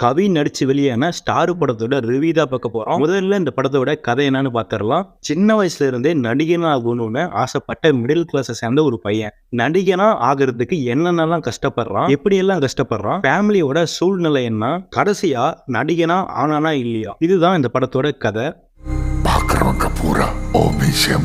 கவின் நடிச்சு வெளியான ஸ்டார் படத்தோட ரிவ்யூ தான் பார்க்க போறோம். முதல்ல இந்த படத்தோட கதை என்னன்னு பார்த்துடலாம். சின்ன வயசுல இருந்தே நடிகனா ஆகணும்னு ஆசைப்பட்ட மிடில் கிளாஸை சேர்ந்த ஒரு பையன் நடிகனா ஆகிறதுக்கு என்னென்னலாம் கஷ்டப்படுறான், எப்படி எல்லாம் கஷ்டப்படுறான், ஃபேமிலியோட சூழ்நிலை என்ன, கடைசியா நடிகனா ஆனானா இல்லையா, இதுதான் இந்த படத்தோட கதை. பார்க்கறவங்க பூரா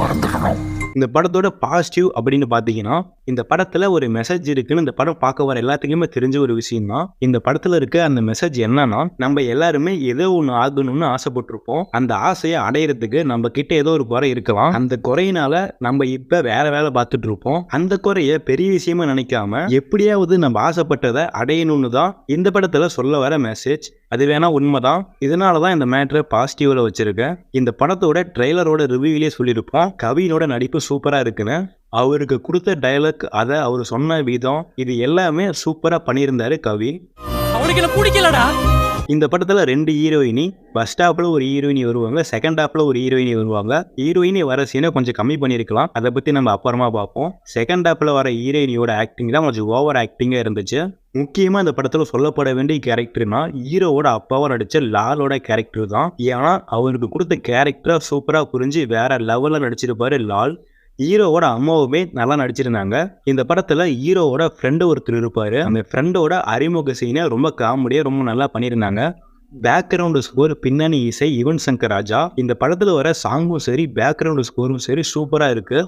மறந்துடணும். இந்த படத்தோட பாசிட்டிவ் அப்படின்னு பார்த்தீங்கன்னா, இந்த படத்துல ஒரு மெசேஜ் இருக்குன்னு இந்த படம் பார்க்க வர எல்லாத்துக்குமே தெரிஞ்ச ஒரு விஷயம் தான். இந்த படத்துல இருக்க அந்த மெசேஜ் என்னன்னா, நம்ம எல்லாருமே ஏதோ ஒன்று ஆகணும்னு ஆசைப்பட்டிருப்போம். அந்த ஆசையை அடையிறதுக்கு நம்ம கிட்ட ஏதோ ஒரு குறை இருக்கலாம். அந்த குறையினால நம்ம இப்ப வேற வேலை பார்த்துட்டு இருப்போம். அந்த குறைய பெரிய விஷயமா நினைக்காம எப்படியாவது நம்ம ஆசைப்பட்டதை அடையணும்னு தான் இந்த படத்துல சொல்ல வர மெசேஜ். அது வேணா உண்மைதான். இதனாலதான் இந்த மேட்டரை பாசிட்டிவ்ல வச்சிருக்கேன். இந்த படத்தோட ட்ரெய்லரோட ரிவ்யூவிலேயே சொல்லியிருப்போம், கவினோட நடிப்பு சூப்பரா இருக்குன்னு. அவருக்கு கொடுத்த டயலாக், அதை அவர் சொன்ன விதம், இது எல்லாமே சூப்பரா பண்ணியிருந்தாரு கவின். அவனுக்கு என்ன பிடிக்கலடா. இந்த படத்துல 2 ஹீரோயினி, ஃபர்ஸ்ட் ஸ்டாப்ல ஒரு ஹீரோயினி வருவாங்க, செகண்ட் ஹாப்ல ஒரு ஹீரோயினி வருவாங்க. ஹீரோயினி வர சீனை கொஞ்சம் கம்மி பண்ணியிருக்கலாம், அதை பத்தி நம்ம அப்புறமா பார்ப்போம். செகண்ட் ஹாப்ல வர ஹீரோயினியோட ஆக்டிங் தான் கொஞ்சம் ஓவர் ஆக்டிங்கா இருந்துச்சு. முக்கியமா இந்த படத்துல சொல்லப்பட வேண்டிய கேரக்டர்னா ஹீரோவோட அப்பாவா நடிச்ச லாலோட கேரக்டர் தான். ஏன்னா அவருக்கு கொடுத்த கேரக்டரை சூப்பரா புரிஞ்சு வேற லெவல்ல நடிச்சிருப்பாரு லால். ஹீரோவோட அம்மாவுமே நல்லா நடிச்சிருந்தாங்க. இந்த படத்துல ஹீரோவோட ஃப்ரெண்டு ஒருத்தர் இருப்பாரு. அந்த ஃப்ரெண்டோட அறிமுக சீனை ரொம்ப காமெடியா ரொம்ப நல்லா பண்ணியிருந்தாங்க. பேக்ரவுண்ட் ஸ்கோர், பின்னணி இசை யுவன் சங்கர் ராஜா. இந்த படத்துல வர சாங்கும் சரி, பேக்ரவுண்ட் ஸ்கோரும் சரி சூப்பரா இருக்கு.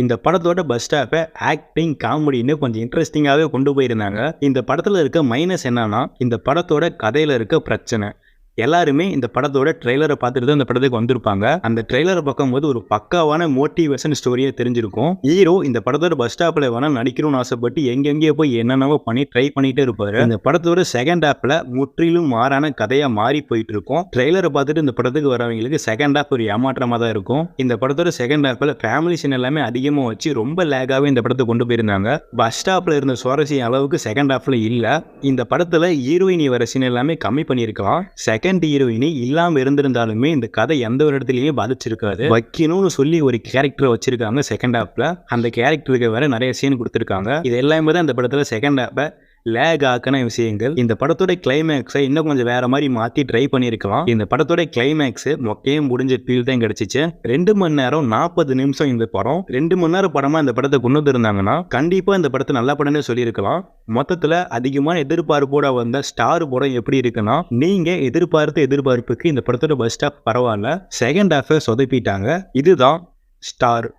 இந்த படத்தோட பஸ் ஸ்டாப்பை ஆக்டிங், காமெடின்னு கொஞ்சம் இன்ட்ரெஸ்டிங்காகவே கொண்டு போயிருந்தாங்க. இந்த படத்துல இருக்க மைனஸ் என்னன்னா, இந்த படத்தோட கதையில இருக்க பிரச்சனை. எல்லாருமே இந்த படத்தோட ட்ரெய்லரை பார்த்துட்டு தான் இந்த படத்துக்கு வந்திருப்பாங்க. அந்த ட்ரெய்லரை பார்க்கும்போது ஒரு பக்காவான மோட்டிவேஷன் ஸ்டோரியே தெரிஞ்சிருக்கும். ஹீரோ இந்த படத்தோட பஸ் ஸ்டாப்ல வேணா நடிக்கணும்னு ஆசைப்பட்டு எங்கெங்கேயோ போய் என்னென்னவோ பண்ணி ட்ரை பண்ணிட்டே இருப்பாரு. இந்த படத்தோட செகண்ட் ஹாப்ல முற்றிலும் மாறான கதையா மாறி போயிட்டு இருக்கும். ட்ரெய்லரை பார்த்துட்டு இந்த படத்துக்கு வரவங்களுக்கு செகண்ட் ஹாப் ஒரு ஏமாற்றமா தான் இருக்கும். இந்த படத்தோட செகண்ட் ஹாப்ல ஃபேமிலி சீன் எல்லாமே அதிகமாக வச்சு ரொம்ப லேகாவே இந்த படத்தை கொண்டு போயிருந்தாங்க. பஸ் ஸ்டாப்ல இருந்த சுவாரஸ்யம் அளவுக்கு செகண்ட் ஹாப்ல இல்ல. இந்த படத்துல ஹீரோயினி வர சீன் எல்லாமே கம்மி பண்ணியிருக்கலாம். செகண்ட் ஹீரோயினி இல்லாம இருந்திருந்தாலுமே இந்த கதை எந்த ஒரு இடத்துலயுமே பாதிச்சிருக்காது. வைக்கணும்னு சொல்லி ஒரு கேரக்டர் வச்சிருக்காங்க செகண்ட் ஹாப்ல. அந்த கேரக்டருக்கு வேற நிறைய சீன் கொடுத்திருக்காங்க. இது எல்லாமே தான் இந்த படத்துல செகண்ட் ஹாப்ப லேக் ஆக்கின விஷயங்கள். இந்த படத்தோட கிளைமேக்ஸை இன்னும் கொஞ்சம் வேற மாதிரி மாற்றி ட்ரை பண்ணியிருக்கலாம். இந்த படத்தோட கிளைமேக்ஸ் மொக்கையும் முடிஞ்ச ஃபீல் தான் கிடைச்சிச்சு. 2 மணி நேரம் 40 நிமிஷம் இந்த படம். 2 மணி நேரம் படமா இந்த படத்தை கொண்டு வந்திருந்தாங்கன்னா கண்டிப்பா இந்த படத்தை நல்ல படம்னு சொல்லியிருக்கலாம். மொத்தத்துல அதிகமான எதிர்பார்ப்போட வந்த ஸ்டார் படம் எப்படி இருக்குன்னா, நீங்க எதிர்பார்த்த எதிர்பார்ப்புக்கு இந்த படத்தோட பஸ் ஸ்டாப் பரவாயில்ல, செகண்ட் ஹாஃபை சொதப்பிட்டாங்க. இதுதான் ஸ்டார்.